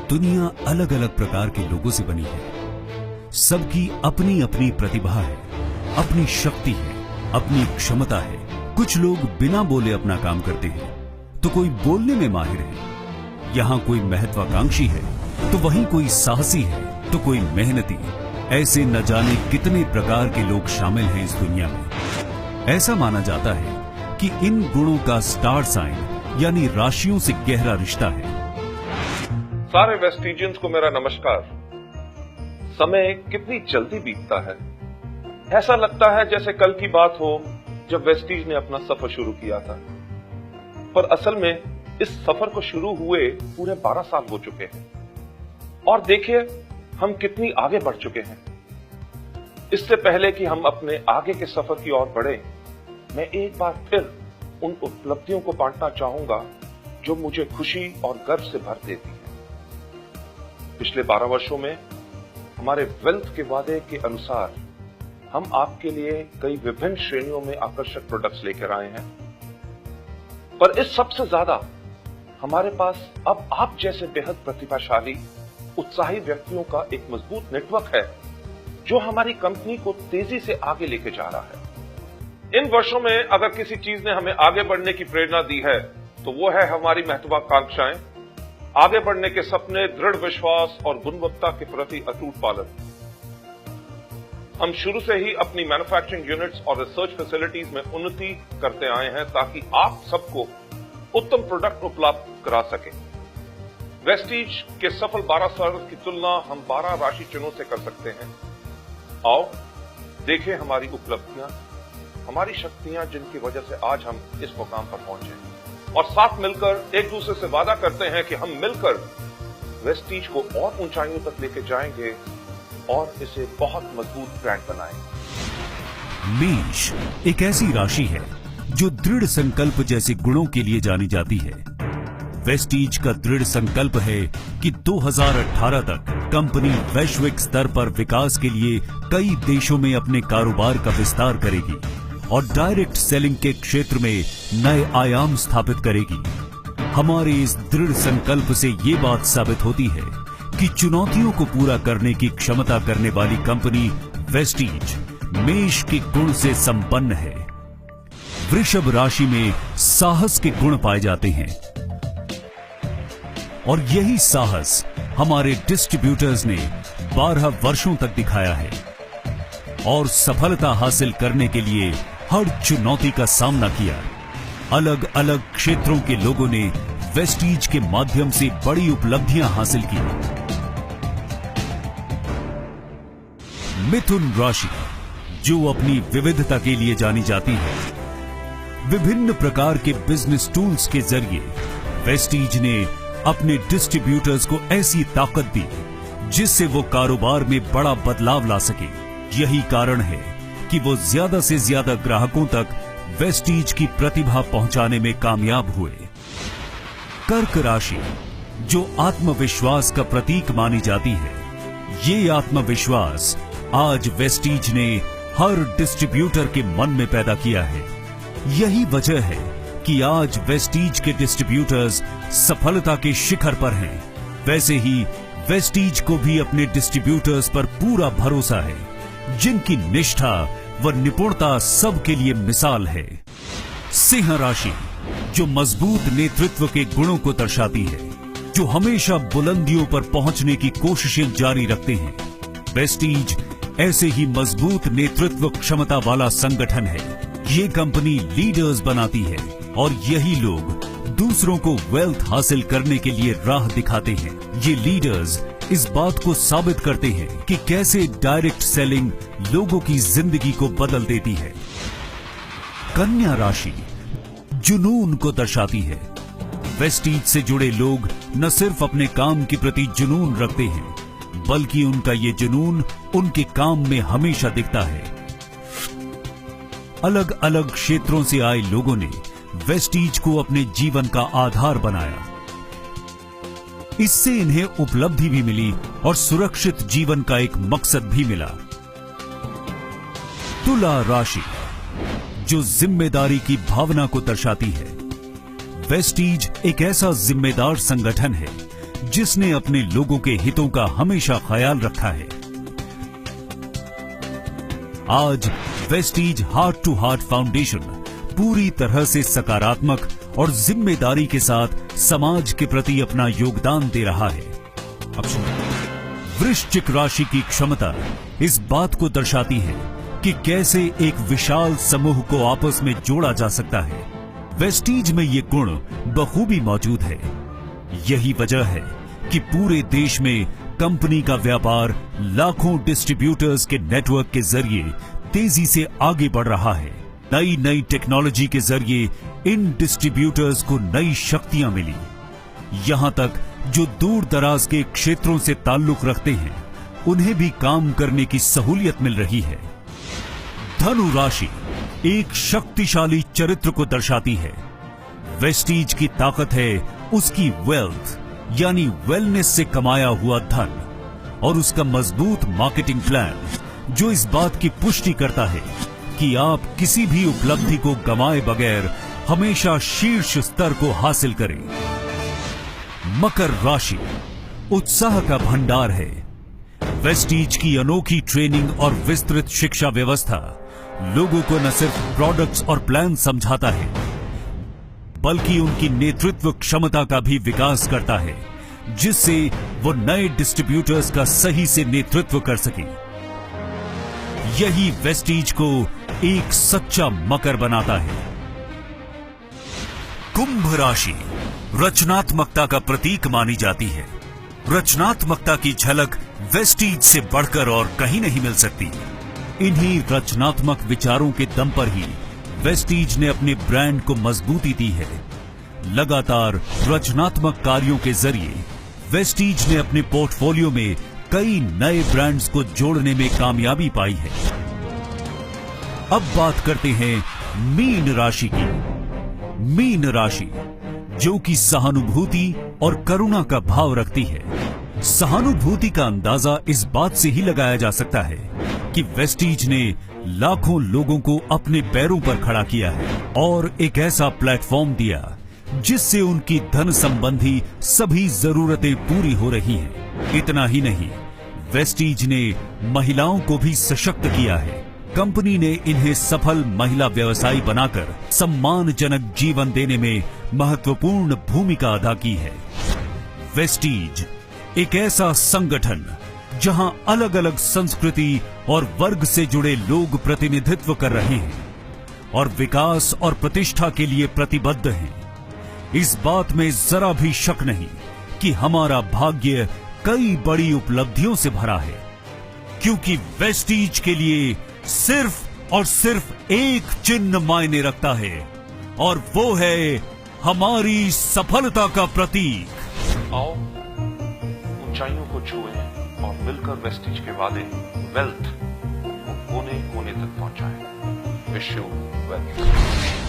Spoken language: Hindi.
दुनिया अलग अलग प्रकार के लोगों से बनी है। सबकी अपनी अपनी प्रतिभा है, अपनी शक्ति है, अपनी क्षमता है। कुछ लोग बिना बोले अपना काम करते हैं तो कोई बोलने में माहिर है। यहाँ कोई महत्वाकांक्षी है तो वहीं कोई साहसी है तो कोई मेहनती। ऐसे न जाने कितने प्रकार के लोग शामिल हैं इस दुनिया में। ऐसा माना जाता है कि इन गुणों का स्टार साइन यानी राशियों से गहरा रिश्ता है। सारे वेस्टिजियंस को मेरा नमस्कार। समय कितनी जल्दी बीतता है। ऐसा लगता है जैसे कल की बात हो जब वेस्टीज ने अपना सफर शुरू किया था, पर असल में इस सफर को शुरू हुए पूरे 12 साल हो चुके हैं और देखिए हम कितनी आगे बढ़ चुके हैं। इससे पहले कि हम अपने आगे के सफर की ओर बढ़े, मैं एक बार फिर उन उपलब्धियों को बांटना चाहूंगा जो मुझे खुशी और गर्व से भर देती है। पिछले 12 वर्षों में हमारे वेल्थ के वादे के अनुसार हम आपके लिए कई विभिन्न श्रेणियों में आकर्षक प्रोडक्ट्स लेकर आए हैं, पर इस सबसे ज्यादा हमारे पास अब आप जैसे बेहद प्रतिभाशाली उत्साही व्यक्तियों का एक मजबूत नेटवर्क है जो हमारी कंपनी को तेजी से आगे लेके जा रहा है। इन वर्षों में अगर किसी चीज ने हमें आगे बढ़ने की प्रेरणा दी है तो वो है हमारी महत्वाकांक्षाएं, आगे बढ़ने के सपने, दृढ़ विश्वास और गुणवत्ता के प्रति अटूट पालन। हम शुरू से ही अपनी मैन्युफैक्चरिंग यूनिट्स और रिसर्च फैसिलिटीज में उन्नति करते आए हैं ताकि आप सबको उत्तम प्रोडक्ट उपलब्ध करा सकें। वेस्टीज के सफल 12 साल की तुलना हम 12 राशि चिन्हों से कर सकते हैं। आओ देखें हमारी उपलब्धियां, हमारी शक्तियां जिनकी वजह से आज हम इस मुकाम पर पहुंचे और साथ मिलकर एक दूसरे से वादा करते हैं कि हम मिलकर वेस्टीज को और ऊंचाइयों तक लेके जाएंगे और इसे बहुत मजबूत ब्रांड बनाएंगे। मेष एक ऐसी राशि है जो दृढ़ संकल्प जैसे गुणों के लिए जानी जाती है। वेस्टीज का दृढ़ संकल्प है कि 2018 तक कंपनी वैश्विक स्तर पर विकास के लिए कई देशों में अपने कारोबार का विस्तार करेगी और डायरेक्ट सेलिंग के क्षेत्र में नए आयाम स्थापित करेगी। हमारे इस दृढ़ संकल्प से ये बात साबित होती है कि चुनौतियों को पूरा करने की क्षमता करने वाली कंपनी वेस्टीज मेष के गुण से संपन्न है। वृषभ राशि में साहस के गुण पाए जाते हैं और यही साहस हमारे डिस्ट्रीब्यूटर्स ने 12 वर्षों तक दिखाया है और सफलता हासिल करने के लिए हर चुनौती का सामना किया। अलग अलग क्षेत्रों के लोगों ने वेस्टीज के माध्यम से बड़ी उपलब्धियां हासिल की। मिथुन राशि जो अपनी विविधता के लिए जानी जाती है। विभिन्न प्रकार के बिजनेस टूल्स के जरिए वेस्टीज ने अपने डिस्ट्रीब्यूटर्स को ऐसी ताकत दी जिससे वो कारोबार में बड़ा बदलाव ला सके। यही कारण है कि वो ज्यादा से ज्यादा ग्राहकों तक वेस्टीज की प्रतिभा पहुंचाने में कामयाब हुए। कर्क राशि जो आत्मविश्वास का प्रतीक मानी जाती है। ये आत्मविश्वास आज वेस्टीज ने हर डिस्ट्रीब्यूटर के मन में पैदा किया है। यही वजह है कि आज वेस्टीज के डिस्ट्रीब्यूटर्स सफलता के शिखर पर हैं। वैसे ही वेस्टीज को भी अपने डिस्ट्रीब्यूटर्स पर पूरा भरोसा है जिनकी निष्ठा व निपुणता सबके लिए मिसाल है। सिंह राशि जो मजबूत नेतृत्व के गुणों को दर्शाती है, जो हमेशा बुलंदियों पर पहुंचने की कोशिशें जारी रखते हैं। वेस्टीज ऐसे ही मजबूत नेतृत्व क्षमता वाला संगठन है। ये कंपनी लीडर्स बनाती है और यही लोग दूसरों को वेल्थ हासिल करने के लिए राह दिखाते हैं। ये लीडर्स इस बात को साबित करते हैं कि कैसे डायरेक्ट सेलिंग लोगों की जिंदगी को बदल देती है। कन्या राशि जुनून को दर्शाती है। वेस्टीज से जुड़े लोग न सिर्फ अपने काम के प्रति जुनून रखते हैं, बल्कि उनका ये जुनून उनके काम में हमेशा दिखता है। अलग अलग क्षेत्रों से आए लोगों ने वेस्टीज को अपने जीवन का आधार बनाया। इससे इन्हें उपलब्धि भी मिली और सुरक्षित जीवन का एक मकसद भी मिला। तुला राशि जो जिम्मेदारी की भावना को दर्शाती है। वेस्टीज एक ऐसा जिम्मेदार संगठन है जिसने अपने लोगों के हितों का हमेशा ख्याल रखा है। आज Vestige heart to heart foundation पूरी तरह से सकारात्मक और जिम्मेदारी के साथ समाज के प्रति अपना योगदान दे रहा है। अब सुनिए, वृश्चिक राशि की क्षमता इस बात को दर्शाती है कि कैसे एक विशाल समूह को आपस में जोड़ा जा सकता है। वेस्टीज में ये गुण बखूबी मौजूद है। यही वजह है कि पूरे देश में कंपनी का व्यापार लाखों डिस्ट्रीब्यूटर्स के नेटवर्क के जरिए तेजी से आगे बढ़ रहा है। नई नई टेक्नोलॉजी के जरिए इन डिस्ट्रीब्यूटर्स को नई शक्तियां मिली। यहां तक जो दूर दराज के क्षेत्रों से ताल्लुक रखते हैं, उन्हें भी काम करने की सहूलियत मिल रही है। धनु राशि एक शक्तिशाली चरित्र को दर्शाती है। वेस्टीज की ताकत है उसकी वेल्थ यानी वेलनेस से कमाया हुआ धन और उसका मजबूत मार्केटिंग प्लान, जो इस बात की पुष्टि करता है कि आप किसी भी उपलब्धि को गंवाए बगैर हमेशा शीर्ष स्तर को हासिल करें। मकर राशि उत्साह का भंडार है। वेस्टीज की अनोखी ट्रेनिंग और विस्तृत शिक्षा व्यवस्था लोगों को न सिर्फ प्रोडक्ट्स और प्लान समझाता है, बल्कि उनकी नेतृत्व क्षमता का भी विकास करता है, जिससे वो नए डिस्ट्रीब्यूटर्स का सही से नेतृत्व कर सके। यही वेस्टीज को एक सच्चा मकर बनाता है। कुंभ राशि रचनात्मकता का प्रतीक मानी जाती है। रचनात्मकता की झलक वेस्टीज से बढ़कर और कहीं नहीं मिल सकती। इन्हीं रचनात्मक विचारों के दम पर ही वेस्टीज ने अपने ब्रांड को मजबूती दी है। लगातार रचनात्मक कार्यों के जरिए वेस्टीज ने अपने पोर्टफोलियो में कई नए ब्रांड्स को जोड़ने में कामयाबी पाई है। अब बात करते हैं मीन राशि की। मीन राशि जो कि सहानुभूति और करुणा का भाव रखती है। सहानुभूति का अंदाजा इस बात से ही लगाया जा सकता है कि वेस्टीज ने लाखों लोगों को अपने पैरों पर खड़ा किया है और एक ऐसा प्लेटफॉर्म दिया जिससे उनकी धन संबंधी सभी जरूरतें पूरी हो रही हैं। इतना ही नहीं, वेस्टीज ने महिलाओं को भी सशक्त किया है। कंपनी ने इन्हें सफल महिला व्यवसायी बनाकर सम्मानजनक जीवन देने में महत्वपूर्ण भूमिका अदा की है। वेस्टीज एक ऐसा संगठन जहां अलग अलग संस्कृति और वर्ग से जुड़े लोग प्रतिनिधित्व कर रहे हैं और विकास और प्रतिष्ठा के लिए प्रतिबद्ध हैं। इस बात में जरा भी शक नहीं कि हमारा भाग्य कई बड़ी उपलब्धियों से भरा है, क्योंकि वेस्टीज के लिए सिर्फ और सिर्फ एक चिन्ह मायने रखता है और वो है हमारी सफलता का प्रतीक। आओ ऊंचाइयों को छुएं और मिलकर वेस्टीज के वादे वेल्थ कोने कोने तक पहुंचाएं। Wish you wealth.